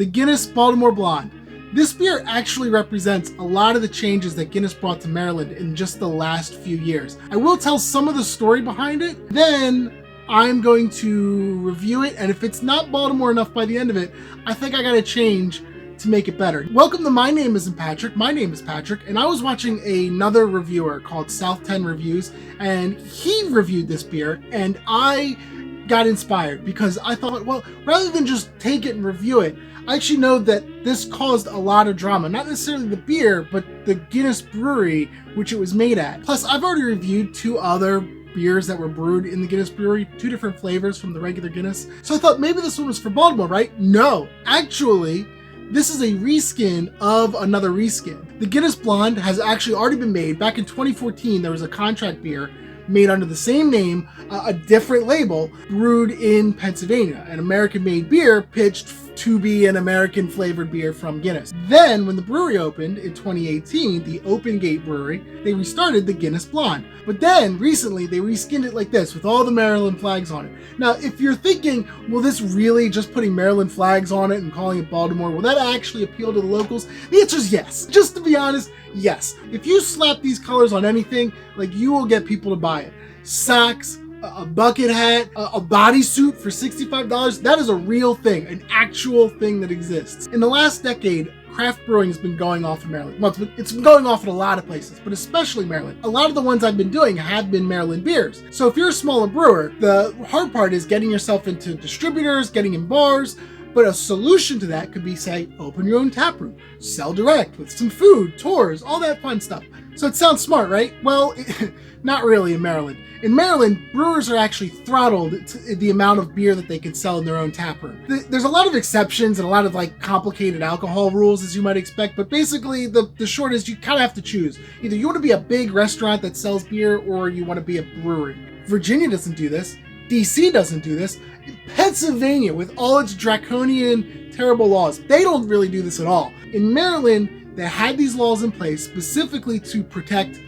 the Guinness Baltimore Blonde. This beer actually represents a lot of the changes that Guinness brought to Maryland in just the last few years. I will tell some of the story behind it, then I'm going to review it, and if it's not Baltimore enough by the end of it, I think I gotta change to make it better. Welcome to My Name Isn't Patrick. My name is Patrick, and I was watching another reviewer called South 10 Reviews, and he reviewed this beer, and I got inspired because I thought, well, rather than just take it and review it, I actually know that this caused a lot of drama. Not necessarily the beer, but the Guinness brewery, which it was made at. Plus, I've already reviewed 2 other beers that were brewed in the Guinness brewery, 2 different flavors from the regular Guinness. So I thought maybe this one was for Baltimore, right? No, actually, this is a reskin of another reskin. The Guinness Blonde has actually already been made. Back in 2014, there was a contract beer made under the same name, a different label, brewed in Pennsylvania. An American-made beer pitched to be an American flavored beer from Guinness. Then, when the brewery opened in 2018, the Open Gate Brewery, they restarted the Guinness Blonde. But then, recently, they reskinned it like this, with all the Maryland flags on it. Now, if you're thinking, will this really, just putting Maryland flags on it and calling it Baltimore, will that actually appeal to the locals? The answer is yes. Just to be honest, yes. If you slap these colors on anything, like, you will get people to buy it. Socks, a bucket hat, a bodysuit for $65, that is a real thing, an actual thing that exists. In the last decade, craft brewing has been going off in Maryland. Well, it's been going off in a lot of places, but especially Maryland. A lot of the ones I've been doing have been Maryland beers. So if you're a smaller brewer, the hard part is getting yourself into distributors, getting in bars. But a solution to that could be, say, open your own tap room, sell direct with some food, tours, all that fun stuff. So it sounds smart, right? Well, not really in Maryland. In Maryland, brewers are actually throttled to the amount of beer that they can sell in their own tap room. There's a lot of exceptions and a lot of complicated alcohol rules, as you might expect, but basically the short is you kind of have to choose. Either you want to be a big restaurant that sells beer, or you want to be a brewery. Virginia doesn't do this. DC doesn't do this. Pennsylvania, with all its draconian, terrible laws, they don't really do this at all. In Maryland, they had these laws in place specifically to protect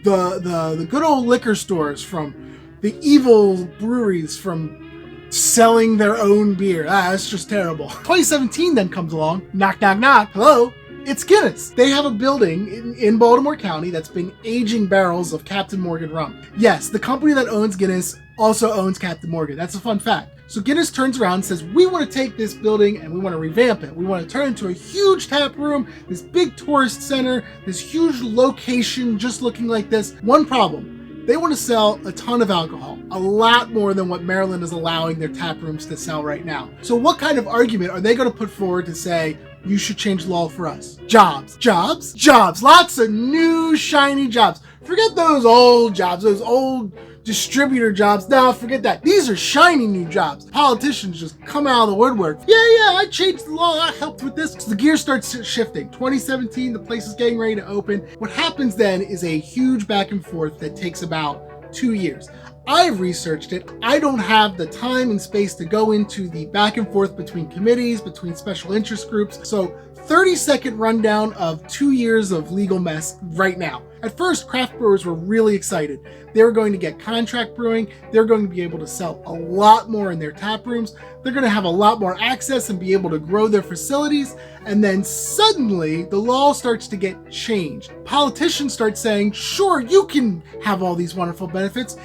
the good old liquor stores from the evil breweries from selling their own beer. That's just terrible. 2017 then comes along. Knock, knock, knock. Hello? It's Guinness. They have a building in Baltimore County that's been aging barrels of Captain Morgan rum. Yes, the company that owns Guinness also owns Captain Morgan. That's a fun fact. So Guinness turns around and says, we want to take this building and we want to revamp it. We want to turn it into a huge tap room, this big tourist center, this huge location just looking like this. One problem, they want to sell a ton of alcohol, a lot more than what Maryland is allowing their tap rooms to sell right now. So what kind of argument are they going to put forward to say, you should change the law for us? Jobs. Jobs? Jobs. Lots of new, shiny jobs. Forget those old jobs, those old distributor jobs. No, forget that. These are shiny new jobs. Politicians just come out of the woodwork. Yeah, I changed the law. I helped with this. So the gear starts shifting. 2017, the place is getting ready to open. What happens then is a huge back and forth that takes about 2 years. I've researched it. I don't have the time and space to go into the back and forth between committees, between special interest groups. So 30-second rundown of 2 years of legal mess right now. At first, craft brewers were really excited. They were going to get contract brewing. They're going to be able to sell a lot more in their tap rooms. They're going to have a lot more access and be able to grow their facilities. And then suddenly, the law starts to get changed. Politicians start saying, sure, you can have all these wonderful benefits,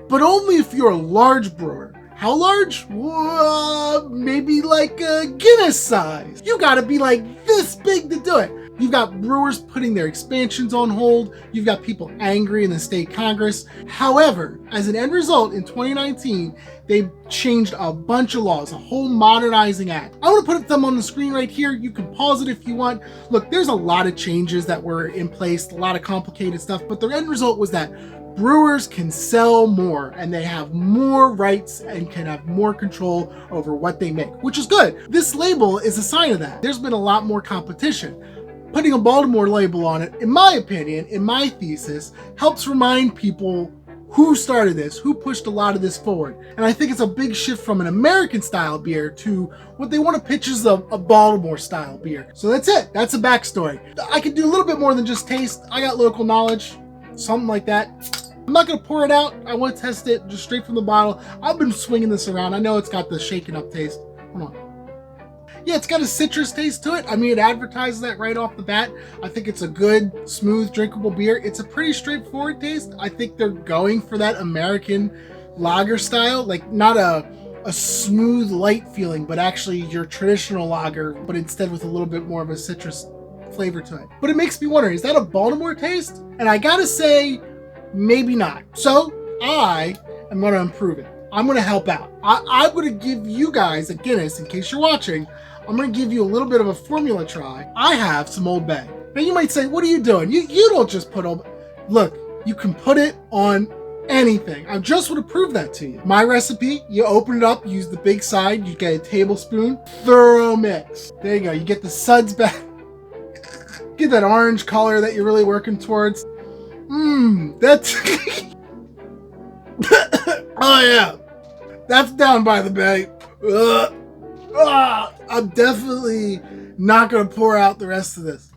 but only if you're a large brewer. How large? Maybe like a Guinness size. You gotta be like this big to do it. You've got brewers putting their expansions on hold. You've got people angry in the state Congress. However, as an end result, in 2019, they changed a bunch of laws, a whole modernizing act. I want to put them on the screen right here. You can pause it if you want. Look, there's a lot of changes that were in place, a lot of complicated stuff, but the end result was that brewers can sell more and they have more rights and can have more control over what they make, which is good. This label is a sign of that. There's been a lot more competition. Putting a Baltimore label on it, in my opinion, in my thesis, helps remind people who started this, who pushed a lot of this forward. And I think it's a big shift from an American style beer to what they want to pitch as a Baltimore style beer. So that's it. That's a backstory. I could do a little bit more than just taste. I got local knowledge, something like that. I'm not going to pour it out. I want to test it just straight from the bottle. I've been swinging this around. I know it's got the shaken up taste. Hold on. Yeah, it's got a citrus taste to it. I mean, it advertises that right off the bat. I think it's a good, smooth, drinkable beer. It's a pretty straightforward taste. I think they're going for that American lager style, like not a smooth, light feeling, but actually your traditional lager, but instead with a little bit more of a citrus flavor to it. But it makes me wonder, is that a Baltimore taste? And I gotta say, maybe not. So I am gonna improve it. I'm gonna help out. I'm gonna give you guys a Guinness, in case you're watching. I'm gonna give you a little bit of a formula try. I have some Old Bay. Now you might say, what are you doing? You don't just put Old Bay. Look, you can put it on anything. I just want to prove that to you. My recipe, you open it up, use the big side, you get a tablespoon, thorough mix. There you go, you get the suds back. Get that orange color that you're really working towards. That's... Oh yeah, that's down by the bay. I'm definitely not gonna pour out the rest of this.